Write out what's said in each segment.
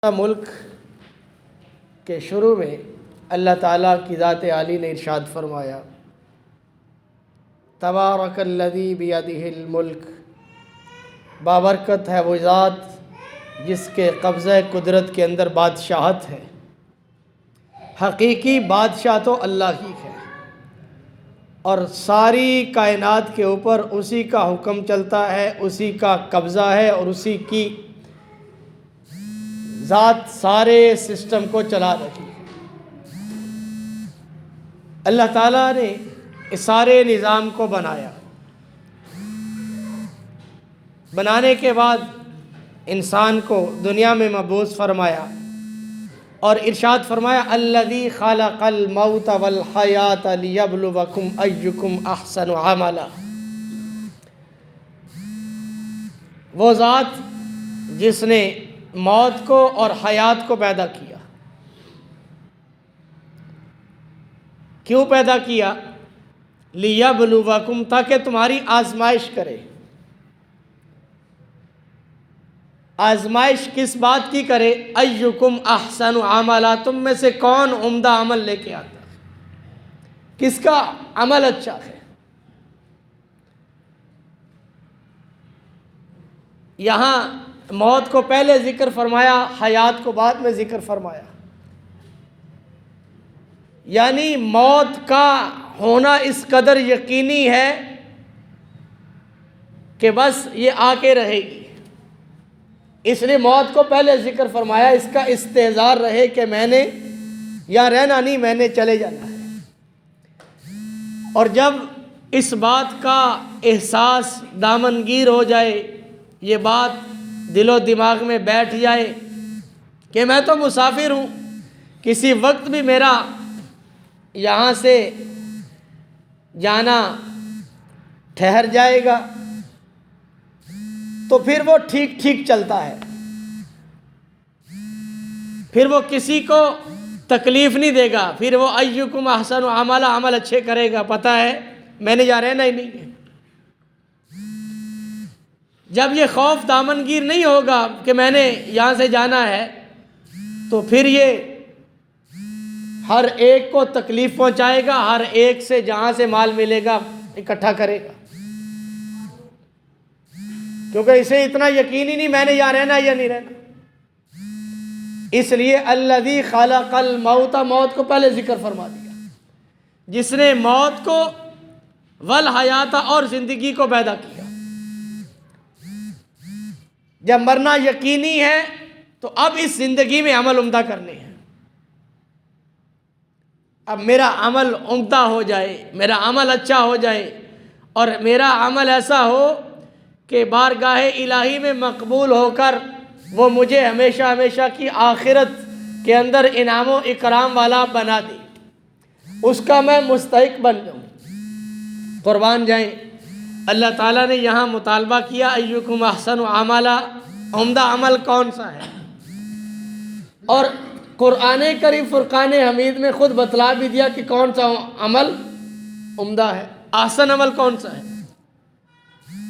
ملک کے شروع میں اللہ تعالیٰ کی ذات عالی نے ارشاد فرمایا، تبارک الذی بیدہ الملک، بابرکت ہے وہ ذات جس کے قبضہ قدرت کے اندر بادشاہت ہے۔ حقیقی بادشاہ تو اللہ ہی ہے اور ساری کائنات کے اوپر اسی کا حکم چلتا ہے، اسی کا قبضہ ہے اور اسی کی ذات سارے سسٹم کو چلا رہی ہے۔ اللہ تعالیٰ نے اس سارے نظام کو بنانے کے بعد انسان کو دنیا میں مبعوث فرمایا اور ارشاد فرمایا، الذی خلق الموت والحیات لیبلوکم ایکم احسن عملا۔ وہ ذات جس نے موت کو اور حیات کو پیدا کیا۔ کیوں پیدا کیا؟ لیبلوکم، تاکہ تمہاری آزمائش کرے۔ آزمائش کس بات کی کرے؟ ایکم احسن عملا، تم میں سے کون عمدہ عمل لے کے آتا ہے، کس کا عمل اچھا ہے۔ یہاں موت کو پہلے ذکر فرمایا، حیات کو بعد میں ذکر فرمایا، یعنی موت کا ہونا اس قدر یقینی ہے کہ بس یہ آ کے رہے گی، اس لیے موت کو پہلے ذکر فرمایا، اس کا استحضار رہے کہ میں نے یا رہنا نہیں، میں نے چلے جانا ہے۔ اور جب اس بات کا احساس دامنگیر ہو جائے، یہ بات دل و دماغ میں بیٹھ جائے کہ میں تو مسافر ہوں، کسی وقت بھی میرا یہاں سے جانا ٹھہر جائے گا، تو پھر وہ ٹھیک ٹھیک چلتا ہے، پھر وہ کسی کو تکلیف نہیں دے گا، پھر وہ ایکم احسن عملا، عمل اچھے کرے گا، پتہ ہے میں نے جا رہنا ہی نہیں ہے۔ جب یہ خوف دامنگیر نہیں ہوگا کہ میں نے یہاں سے جانا ہے، تو پھر یہ ہر ایک کو تکلیف پہنچائے گا، ہر ایک سے جہاں سے مال ملے گا اکٹھا کرے گا، کیونکہ اسے اتنا یقین ہی نہیں میں نے یہاں رہنا یا نہیں رہنا۔ اس لیے الذی خلق الموت، موت کو پہلے ذکر فرما دیا، جس نے موت کو والحیات اور زندگی کو پیدا کیا۔ جب مرنا یقینی ہے تو اب اس زندگی میں عمل عمدہ کرنے ہیں۔ اب میرا عمل عمدہ ہو جائے، میرا عمل اچھا ہو جائے، اور میرا عمل ایسا ہو کہ بارگاہ الہی میں مقبول ہو کر وہ مجھے ہمیشہ ہمیشہ کی آخرت کے اندر انعام و اکرام والا بنا دے، اس کا میں مستحق بن جاؤں۔ قربان جائیں، اللہ تعالیٰ نے یہاں مطالبہ کیا، ایکم احسن عملا، عمدہ عمل کون سا ہے؟ اور قرآن کریم فرقان حمید میں خود بتلا بھی دیا کہ کون سا عمل عمدہ ہے، احسن عمل کون سا ہے۔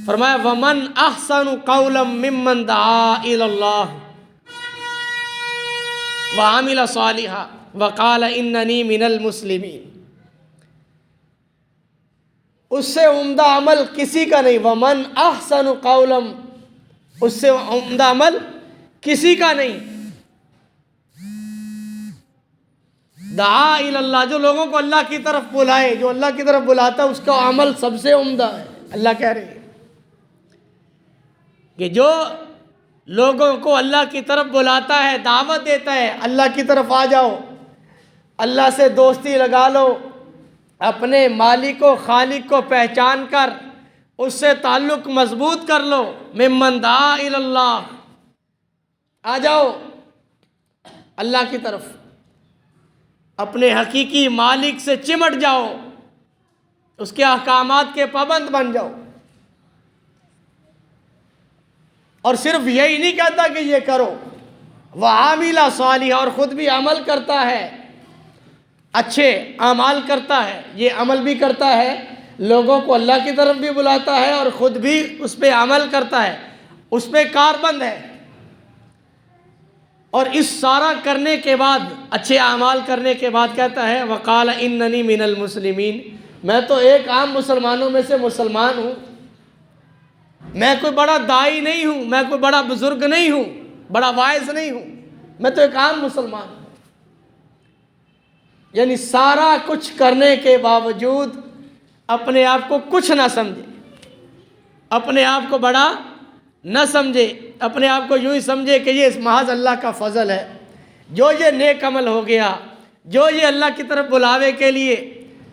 فرمایا، وَمَنْ أَحْسَنُ قَوْلًا مِّمَّنْ دَعَا إِلَى اللَّهِ وَعَمِلَ صَالِحًا وَقَالَ إِنَّنِي مِنَ الْمُسْلِمِينَ۔ اس سے عمدہ عمل کسی کا نہیں، وَمَنْ أَحْسَنُ قَوْلًا، اس سے عمدہ عمل کسی کا نہیں، دعا الی اللہ، جو لوگوں کو اللہ کی طرف بلائے، جو اللہ کی طرف بلاتا ہے اس کا عمل سب سے عمدہ ہے۔ اللہ کہہ رہے ہیں کہ جو لوگوں کو اللہ کی طرف بلاتا ہے، دعوت دیتا ہے، اللہ کی طرف آ جاؤ، اللہ سے دوستی لگا لو، اپنے مالک و خالق کو پہچان کر اس سے تعلق مضبوط کر لو، ممن دعا الی اللہ، آ جاؤ اللہ کی طرف، اپنے حقیقی مالک سے چمٹ جاؤ، اس کے احکامات کے پابند بن جاؤ۔ اور صرف یہی نہیں کہتا کہ یہ کرو، وَعَامِلَ صَالِحًا، اور خود بھی عمل کرتا ہے، اچھے اعمال کرتا ہے، یہ عمل بھی کرتا ہے، لوگوں کو اللہ کی طرف بھی بلاتا ہے اور خود بھی اس پہ عمل کرتا ہے، اس پہ کاربند ہے۔ اور اس سارا کرنے کے بعد، اچھے اعمال کرنے کے بعد کہتا ہے وقال اننی من المسلمین، میں تو ایک عام مسلمانوں میں سے مسلمان ہوں، میں کوئی بڑا داعی نہیں ہوں، میں کوئی بڑا بزرگ نہیں ہوں، بڑا واعظ نہیں ہوں، میں تو ایک عام مسلمان ہوں۔ یعنی سارا کچھ کرنے کے باوجود اپنے آپ کو کچھ نہ سمجھے، اپنے آپ کو بڑا نہ سمجھے، اپنے آپ کو یوں ہی سمجھے کہ یہ محض اللہ کا فضل ہے، جو یہ نیک عمل ہو گیا، جو یہ اللہ کی طرف بلاوے کے لیے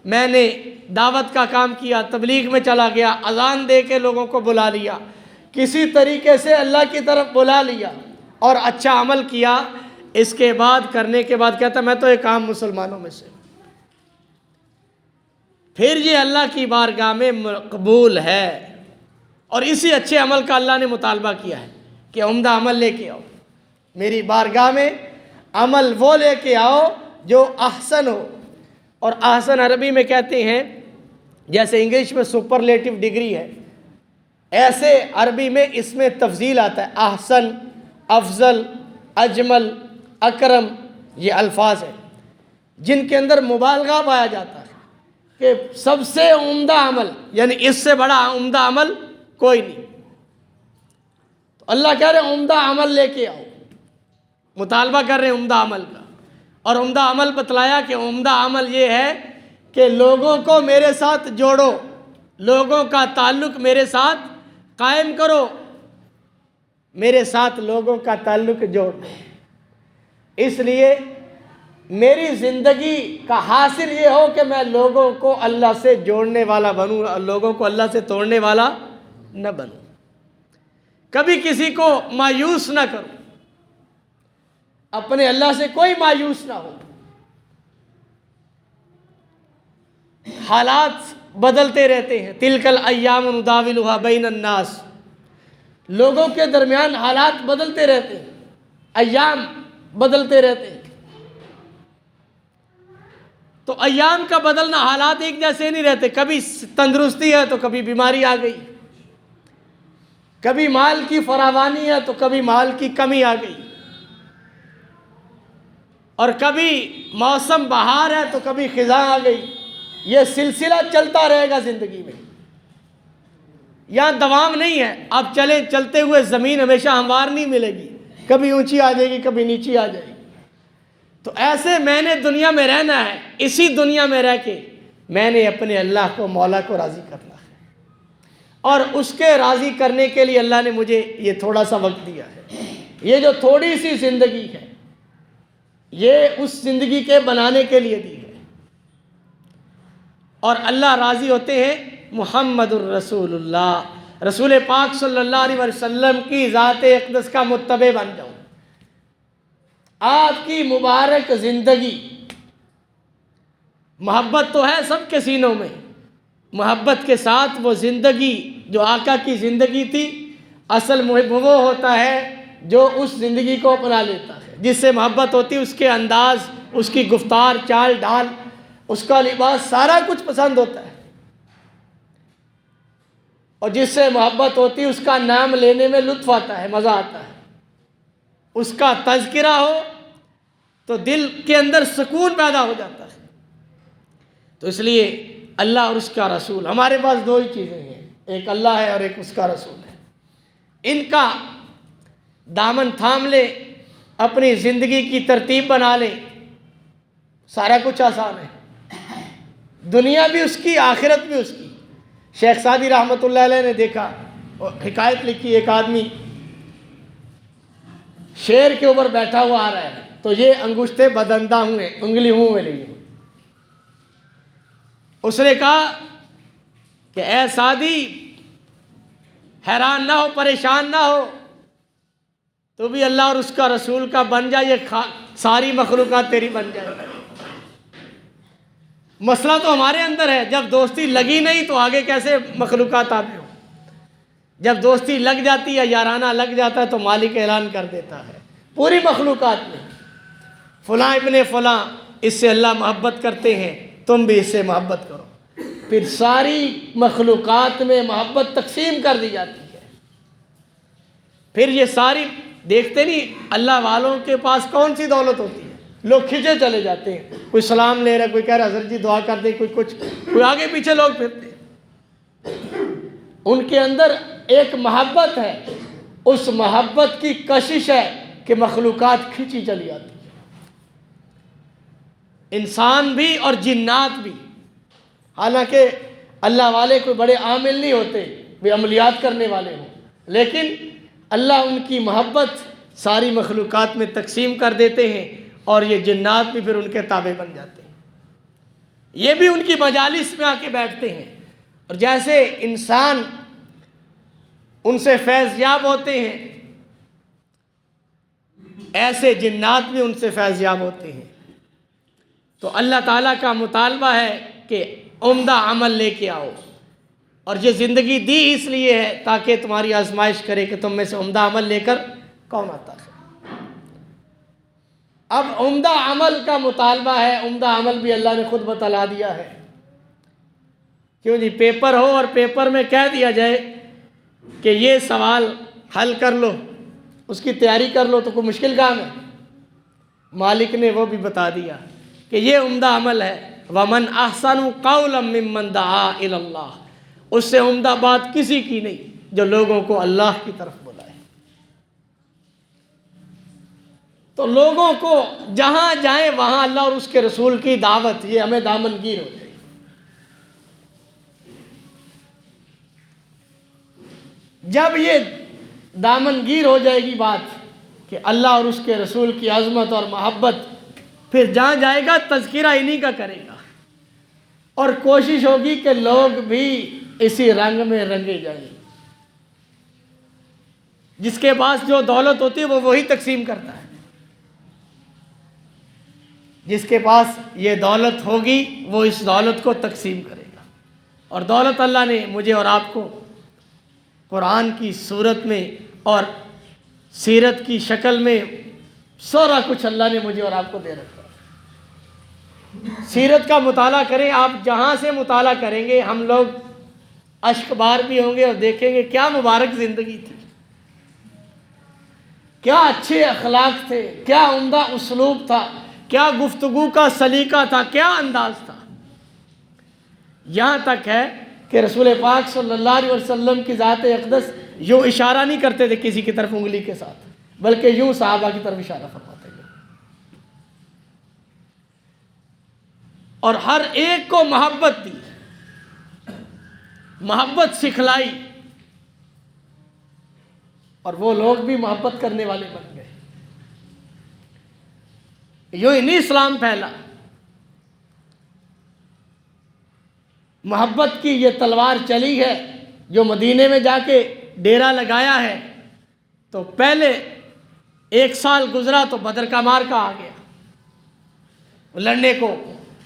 میں نے دعوت کا کام کیا، تبلیغ میں چلا گیا، اذان دے کے لوگوں کو بلا لیا، کسی طریقے سے اللہ کی طرف بلا لیا اور اچھا عمل کیا، اس کے بعد کرنے کے بعد کہتا میں تو ایک عام مسلمانوں میں سے ہوں، پھر یہ اللہ کی بارگاہ میں مقبول ہے۔ اور اسی اچھے عمل کا اللہ نے مطالبہ کیا ہے کہ عمدہ عمل لے کے آؤ میری بارگاہ میں، عمل وہ لے کے آؤ جو احسن ہو۔ اور احسن عربی میں کہتے ہیں، جیسے انگلش میں سپرلیٹو ڈگری ہے، ایسے عربی میں اس میں تفضیل آتا ہے، احسن، افضل، اجمل، اکرم، یہ الفاظ ہیں جن کے اندر مبالغہ پایا جاتا ہے کہ سب سے عمدہ عمل، یعنی اس سے بڑا عمدہ عمل کوئی نہیں۔ تو اللہ کہہ رہے ہیں عمدہ عمل لے کے آؤ، مطالبہ کر رہے ہیں عمدہ عمل کا، اور عمدہ عمل بتلایا کہ عمدہ عمل یہ ہے کہ لوگوں کو میرے ساتھ جوڑو، لوگوں کا تعلق میرے ساتھ قائم کرو، میرے ساتھ لوگوں کا تعلق جوڑو۔ اس لیے میری زندگی کا حاصل یہ ہو کہ میں لوگوں کو اللہ سے جوڑنے والا بنوں، لوگوں کو اللہ سے توڑنے والا نہ بنوں، کبھی کسی کو مایوس نہ کروں، اپنے اللہ سے کوئی مایوس نہ ہو۔ حالات بدلتے رہتے ہیں، تلک الایام نداولها بین الناس، لوگوں کے درمیان حالات بدلتے رہتے ہیں، ایام بدلتے رہتے ہیں۔ تو ایام کا بدلنا، حالات ایک جیسے نہیں رہتے، کبھی تندرستی ہے تو کبھی بیماری آ گئی، کبھی مال کی فراوانی ہے تو کبھی مال کی کمی آ گئی، اور کبھی موسم بہار ہے تو کبھی خزاں آ گئی۔ یہ سلسلہ چلتا رہے گا زندگی میں، یہاں دوام نہیں ہے۔ آپ چلیں، چلتے ہوئے زمین ہمیشہ ہموار نہیں ملے گی، کبھی اونچی آ جائے گی، کبھی نیچی آ جائے گی۔ تو ایسے میں نے دنیا میں رہنا ہے، اسی دنیا میں رہ کے میں نے اپنے اللہ کو، مولا کو راضی کرنا ہے، اور اس کے راضی کرنے کے لیے اللہ نے مجھے یہ تھوڑا سا وقت دیا ہے۔ یہ جو تھوڑی سی زندگی ہے، یہ اس زندگی کے بنانے کے لیے دی ہے، اور اللہ راضی ہوتے ہیں محمد الرسول اللہ، رسول پاک صلی اللہ علیہ وسلم کی ذات اقدس کا متبع بن جاؤں۔ آپ کی مبارک زندگی، محبت تو ہے سب کے سینوں میں، محبت کے ساتھ وہ زندگی جو آقا کی زندگی تھی، اصل محب وہ ہوتا ہے جو اس زندگی کو اپنا لیتا ہے، جس سے محبت ہوتی ہے، اس کے انداز، اس کی گفتار، چال ڈھال، اس کا لباس، سارا کچھ پسند ہوتا ہے، اور جس سے محبت ہوتی ہے اس کا نام لینے میں لطف آتا ہے، مزہ آتا ہے، اس کا تذکرہ ہو تو دل کے اندر سکون پیدا ہو جاتا ہے۔ تو اس لیے اللہ اور اس کا رسول، ہمارے پاس دو ہی چیزیں ہیں، ایک اللہ ہے اور ایک اس کا رسول ہے، ان کا دامن تھام لے، اپنی زندگی کی ترتیب بنا لے، سارا کچھ آسان ہے، دنیا بھی اس کی، آخرت بھی اس کی۔ شیخ سعدی رحمۃ اللہ علیہ نے دیکھا، حکایت لکھی، ایک آدمی شیر کے اوپر بیٹھا ہوا آ رہا ہے، تو یہ انگشتے بدندہ ہوئے، انگلی منہ میں لگی، اس نے کہا کہ اے سعدی، حیران نہ ہو، پریشان نہ ہو، تو بھی اللہ اور اس کا رسول کا بن جا، یہ ساری مخلوقات تیری بن جائے۔ مسئلہ تو ہمارے اندر ہے، جب دوستی لگی نہیں تو آگے کیسے مخلوقات آتے ہو؟ جب دوستی لگ جاتی ہے، یارانہ لگ جاتا ہے، تو مالک اعلان کر دیتا ہے پوری مخلوقات میں، فلاں ابن فلاں، اس سے اللہ محبت کرتے ہیں، تم بھی اس سے محبت کرو۔ پھر ساری مخلوقات میں محبت تقسیم کر دی جاتی ہے، پھر یہ ساری دیکھتے نہیں اللہ والوں کے پاس کون سی دولت ہوتی ہے، لوگ کھنچے چلے جاتے ہیں، کوئی سلام لے رہا ہے، کوئی کہہ رہا ہے حضرت جی دعا کر دیں، کوئی کچھ، کوئی آگے پیچھے لوگ پھرتے ہیں۔ ان کے اندر ایک محبت ہے، اس محبت کی کشش ہے کہ مخلوقات کھنچی چلی آتی ہے، انسان بھی اور جنات بھی۔ حالانکہ اللہ والے کوئی بڑے عامل نہیں ہوتے، وہ عملیات کرنے والے ہوں، لیکن اللہ ان کی محبت ساری مخلوقات میں تقسیم کر دیتے ہیں، اور یہ جنات بھی پھر ان کے تابع بن جاتے ہیں، یہ بھی ان کی مجالس میں آ کے بیٹھتے ہیں۔ اور جیسے انسان ان سے فیض یاب ہوتے ہیں، ایسے جنات بھی ان سے فیض یاب ہوتے ہیں۔ تو اللہ تعالیٰ کا مطالبہ ہے کہ عمدہ عمل لے کے آؤ، اور یہ زندگی دی اس لیے ہے تاکہ تمہاری آزمائش کرے کہ تم میں سے عمدہ عمل لے کر کون آتا ہے۔ اب عمدہ عمل کا مطالبہ ہے، عمدہ عمل بھی اللہ نے خود بتلا دیا ہے۔ کیوں جی، پیپر ہو اور پیپر میں کہہ دیا جائے کہ یہ سوال حل کر لو، اس کی تیاری کر لو، تو کوئی مشکل کام ہے؟ مالک نے وہ بھی بتا دیا کہ یہ عمدہ عمل ہے۔ وَمَنْ أَحْسَنُ قَوْلًا مِّمَّنْ دَعَا إِلَى اللَّهِ، اس سے عمدہ بات کسی کی نہیں جو لوگوں کو اللہ کی طرف بلائے۔ تو لوگوں کو جہاں جائیں وہاں اللہ اور اس کے رسول کی دعوت، یہ ہمیں دامنگیر ہو جائے۔ جب یہ دامنگیر ہو جائے گی بات کہ اللہ اور اس کے رسول کی عظمت اور محبت، پھر جہاں جائے گا تذکرہ انہی کا کرے گا، اور کوشش ہوگی کہ لوگ بھی اسی رنگ میں رنگے جائیں۔ جس کے پاس جو دولت ہوتی ہے وہ وہی تقسیم کرتا ہے، جس کے پاس یہ دولت ہوگی وہ اس دولت کو تقسیم کرے گا۔ اور دولت اللہ نے مجھے اور آپ کو قرآن کی صورت میں اور سیرت کی شکل میں سارا کچھ اللہ نے مجھے اور آپ کو دے رکھا۔ سیرت کا مطالعہ کریں، آپ جہاں سے مطالعہ کریں گے ہم لوگ اشک بار بھی ہوں گے اور دیکھیں گے کیا مبارک زندگی تھی، کیا اچھے اخلاق تھے، کیا عمدہ اسلوب تھا، کیا گفتگو کا سلیقہ تھا، کیا انداز تھا۔ یہاں تک ہے کہ رسول پاک صلی اللہ علیہ وسلم کی ذات اقدس یوں اشارہ نہیں کرتے تھے کسی کی طرف انگلی کے ساتھ، بلکہ یوں صحابہ کی طرف اشارہ فرماتے تھے، اور ہر ایک کو محبت دی، محبت سکھلائی، اور وہ لوگ بھی محبت کرنے والے بن گئے۔ یوں ہی نہیں اسلام پھیلا، محبت کی یہ تلوار چلی ہے۔ جو مدینے میں جا کے ڈیرا لگایا ہے تو پہلے 1 سال گزرا تو بدر کا مارکہ آ گیا لڑنے کو،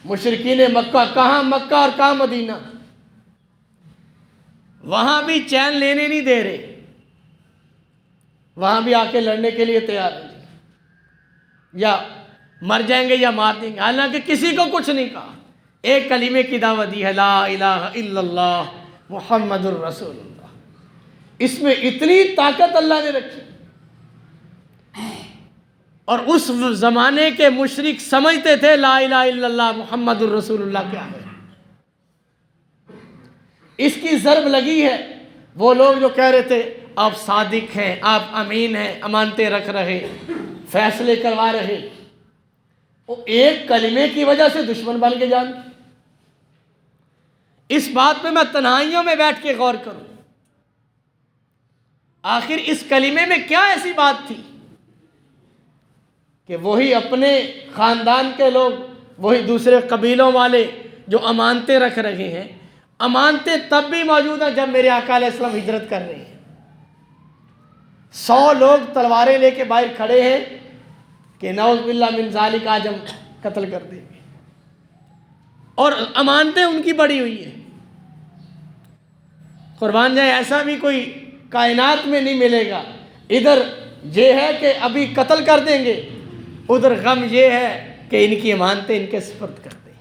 مشرکین مکہ، کہاں مکہ اور کہاں مدینہ، وہاں بھی چین لینے نہیں دے رہے، وہاں بھی آ کے لڑنے کے لیے تیار ہیں، یا مر جائیں گے یا مار دیں گے، حالانکہ کسی کو کچھ نہیں کہا، ایک کلمے کی دعوت دی ہے، لا الہ الا اللہ محمد الرسول اللہ۔ اس میں اتنی طاقت اللہ نے رکھی، اور اس زمانے کے مشرک سمجھتے تھے لا الہ الا اللہ محمد الرسول اللہ کیا ہے، اس کی ضرب لگی ہے۔ وہ لوگ جو کہہ رہے تھے آپ صادق ہیں، آپ امین ہیں، امانتیں رکھ رہے، فیصلے کروا رہے، وہ ایک کلمے کی وجہ سے دشمن بن کے جان۔ اس بات پہ میں تنہائیوں میں بیٹھ کے غور کروں، آخر اس کلمے میں کیا ایسی بات تھی کہ وہی اپنے خاندان کے لوگ، وہی دوسرے قبیلوں والے جو امانتیں رکھ رہے ہیں، امانتیں تب بھی موجود ہیں جب میرے آقا علیہ السلام ہجرت کر رہے ہیں، 100 لوگ تلواریں لے کے باہر کھڑے ہیں کہ نعوذ باللہ من ذالک آج ہم قتل کر دیں گے، اور امانتیں ان کی بڑی ہوئی ہیں۔ قربان جائے، ایسا بھی کوئی کائنات میں نہیں ملے گا۔ ادھر یہ ہے کہ ابھی قتل کر دیں گے، ادھر غم یہ ہے کہ ان کی امانتیں ان کے سپرد کر دیں۔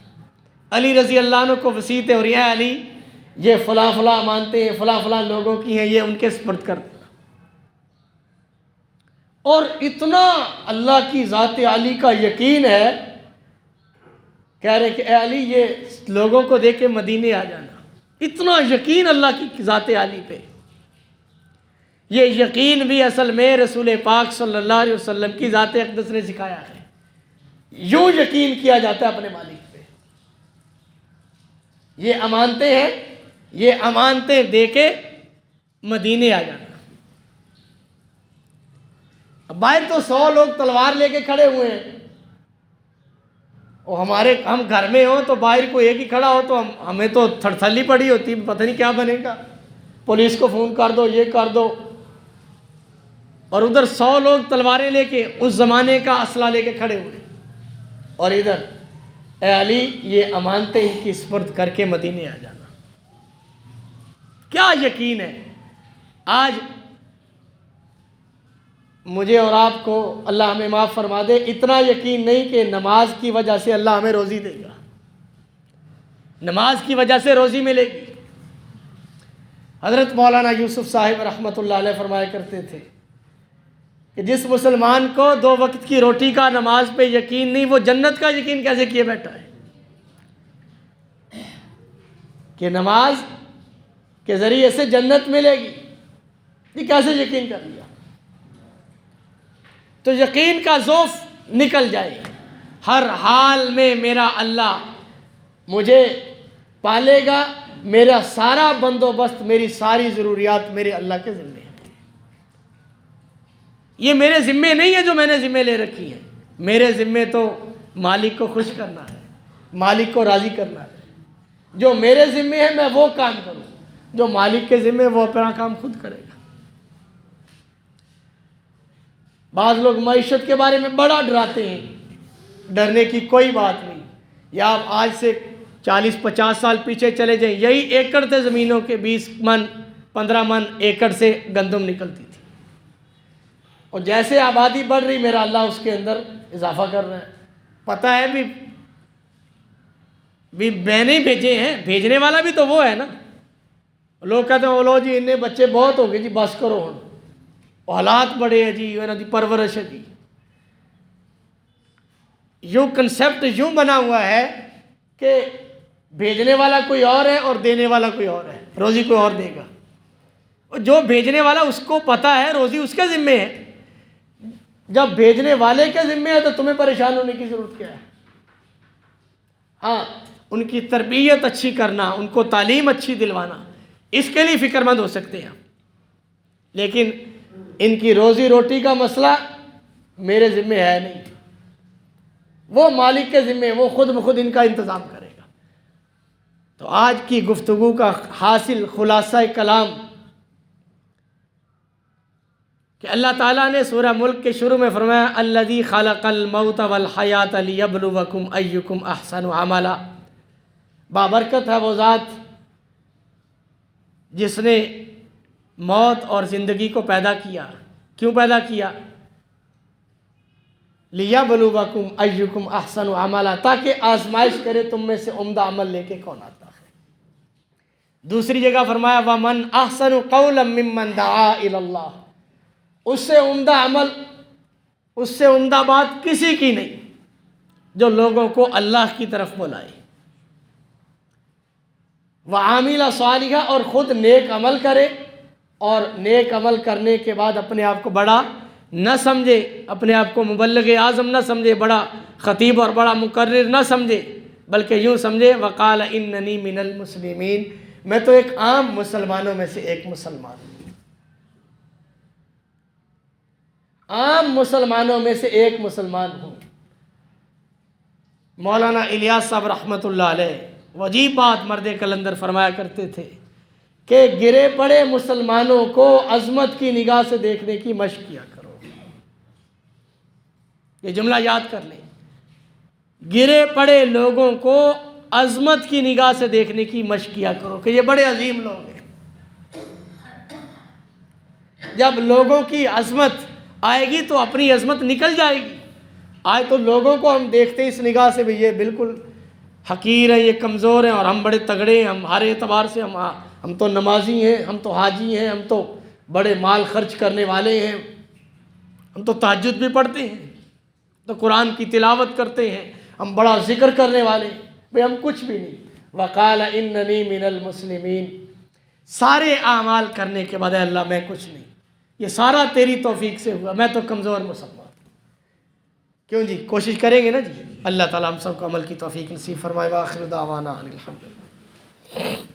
علی رضی اللہ عنہ کو وصیت ہے، اور یہ علی یہ فلاں فلاں امانتیں ہیں، فلاں فلاں لوگوں کی ہیں، یہ ان کے سپرد کر دیں۔ اور اتنا اللہ کی ذات علی کا یقین ہے، کہہ رہے کہ اے علی یہ لوگوں کو دیکھ کے مدینے آ جانا، اتنا یقین اللہ کی ذات علی پہ۔ یہ یقین بھی اصل میں رسول پاک صلی اللہ علیہ وسلم کی ذات اقدس نے سکھایا ہے، یوں یقین کیا جاتا ہے اپنے مالک پہ۔ یہ امانتیں ہیں، یہ امانتیں دے کے مدینے آ جانا۔ باہر تو 100 لوگ تلوار لے کے کھڑے ہوئے ہیں، اور ہم گھر میں ہوں تو باہر کوئی ایک ہی کھڑا ہو تو ہمیں تو تھڑتھلی پڑی ہوتی، پتہ نہیں کیا بنے گا، پولیس کو فون کر دو، یہ کر دو۔ اور ادھر 100 لوگ تلواریں لے کے اس زمانے کا اسلحہ لے کے کھڑے ہوئے، اور ادھر اے علی یہ امانتیں ان کی سپرد کر کے مدینے آ جانا۔ کیا یقین ہے! آج مجھے اور آپ کو اللہ ہمیں معاف فرما دے، اتنا یقین نہیں کہ نماز کی وجہ سے اللہ ہمیں روزی دے گا، نماز کی وجہ سے روزی ملے گی۔ حضرت مولانا یوسف صاحب رحمۃ اللہ علیہ فرمایا کرتے تھے کہ جس مسلمان کو 2 وقت کی روٹی کا نماز پہ یقین نہیں، وہ جنت کا یقین کیسے کیے بیٹھا ہے کہ نماز کے ذریعے سے جنت ملے گی، یہ کیسے یقین کر لیا؟ تو یقین کا ذوف نکل جائے، ہر حال میں میرا اللہ مجھے پالے گا، میرا سارا بندوبست، میری ساری ضروریات میرے اللہ کے ذمے ہیں۔ یہ میرے ذمے نہیں ہے جو میں نے ذمے لے رکھی ہیں، میرے ذمے تو مالک کو خوش کرنا ہے، مالک کو راضی کرنا ہے۔ جو میرے ذمے ہے میں وہ کام کروں، جو مالک کے ذمے وہ اپنا کام خود کرے گا۔ بعض لوگ معیشت کے بارے میں بڑا ڈراتے ہیں، ڈرنے کی کوئی بات نہیں۔ یا آپ آج سے 40-50 سال پیچھے چلے جائیں، یہی ایکڑ تھے زمینوں کے، 20 من 15 من ایکڑ سے گندم نکلتی تھی، اور جیسے آبادی بڑھ رہی میرا اللہ اس کے اندر اضافہ کر رہا ہے۔ پتہ ہے بھی میں نہیں بھیجے ہیں، بھیجنے والا بھی تو وہ ہے نا۔ لوگ کہتے ہیں لو جی انہیں بچے بہت ہو گئے جی، بس کرو ہن، حالات بڑے ہیں جی، انہوں دی پرورش ہے جی۔ یوں کنسیپٹ یوں بنا ہوا ہے کہ بھیجنے والا کوئی اور ہے اور دینے والا کوئی اور ہے، روزی کوئی اور دے گا۔ جو بھیجنے والا اس کو پتہ ہے روزی اس کے ذمے ہے، جب بھیجنے والے کے ذمے ہے تو تمہیں پریشان ہونے کی ضرورت کیا ہے؟ ہاں، ان کی تربیت اچھی کرنا، ان کو تعلیم اچھی دلوانا، اس کے لیے فکر مند ہو سکتے ہیں، لیکن ان کی روزی روٹی کا مسئلہ میرے ذمے ہے نہیں، وہ مالک کے ذمے، وہ خود بخود ان کا انتظام کرے گا۔ تو آج کی گفتگو کا حاصل خلاصہ کلام کہ اللہ تعالیٰ نے سورہ ملک کے شروع میں فرمایا الذی خلق الموت والحیات لیبلوکم ایکم احسن عملا، بابرکت ہے وہ ذات جس نے موت اور زندگی کو پیدا کیا۔ کیوں پیدا کیا؟ لیبلوکم ایکم احسن عملا، تاکہ آزمائش کرے تم میں سے عمدہ عمل لے کے کون آتا ہے۔ دوسری جگہ فرمایا ومن احسن قولا ممن دعا الی اللہ، اس سے عمدہ عمل، اس سے عمدہ بات کسی کی نہیں جو لوگوں کو اللہ کی طرف بلائے۔ وعامل صالحا، اور خود نیک عمل کرے، اور نیک عمل کرنے کے بعد اپنے آپ کو بڑا نہ سمجھے، اپنے آپ کو مبلغ اعظم نہ سمجھے، بڑا خطیب اور بڑا مقرر نہ سمجھے، بلکہ یوں سمجھے وقال اننی من المسلمین، میں تو ایک عام مسلمانوں میں سے ایک مسلمان ہوں، عام مسلمانوں میں سے ایک مسلمان ہوں۔ مولانا الیاس صاحب رحمۃ اللہ علیہ عجیب بات مرد کلندر فرمایا کرتے تھے کہ گرے پڑے مسلمانوں کو عظمت کی نگاہ سے دیکھنے کی مشق کیا کرو۔ یہ جملہ یاد کر لیں، گرے پڑے لوگوں کو عظمت کی نگاہ سے دیکھنے کی مشق کیا کرو کہ یہ بڑے عظیم لوگ ہیں۔ جب لوگوں کی عظمت آئے گی تو اپنی عظمت نکل جائے گی۔ آج تو لوگوں کو ہم دیکھتے ہیں اس نگاہ سے بھی یہ بالکل حقیر ہیں، یہ کمزور ہیں، اور ہم بڑے تگڑے ہیں، ہم ہر اعتبار سے ہم تو نمازی ہیں، ہم تو حاجی ہیں، ہم تو بڑے مال خرچ کرنے والے ہیں۔ ہم تو تہجد بھی پڑھتے ہیں، تو قرآن کی تلاوت کرتے ہیں، ہم بڑا ذکر کرنے والے، بھئی ہم کچھ بھی نہیں۔ وقال اننی من المسلمین، سارے اعمال کرنے کے بعد اے اللہ میں کچھ نہیں، یہ سارا تیری توفیق سے ہوا، میں تو کمزور مسلمان۔ کیوں جی، کوشش کریں گے نا جی۔ اللہ تعالیٰ ہم سب کو عمل کی توفیق نصیب فرمائے۔ وآخر دعوانا ان الحمدللہ۔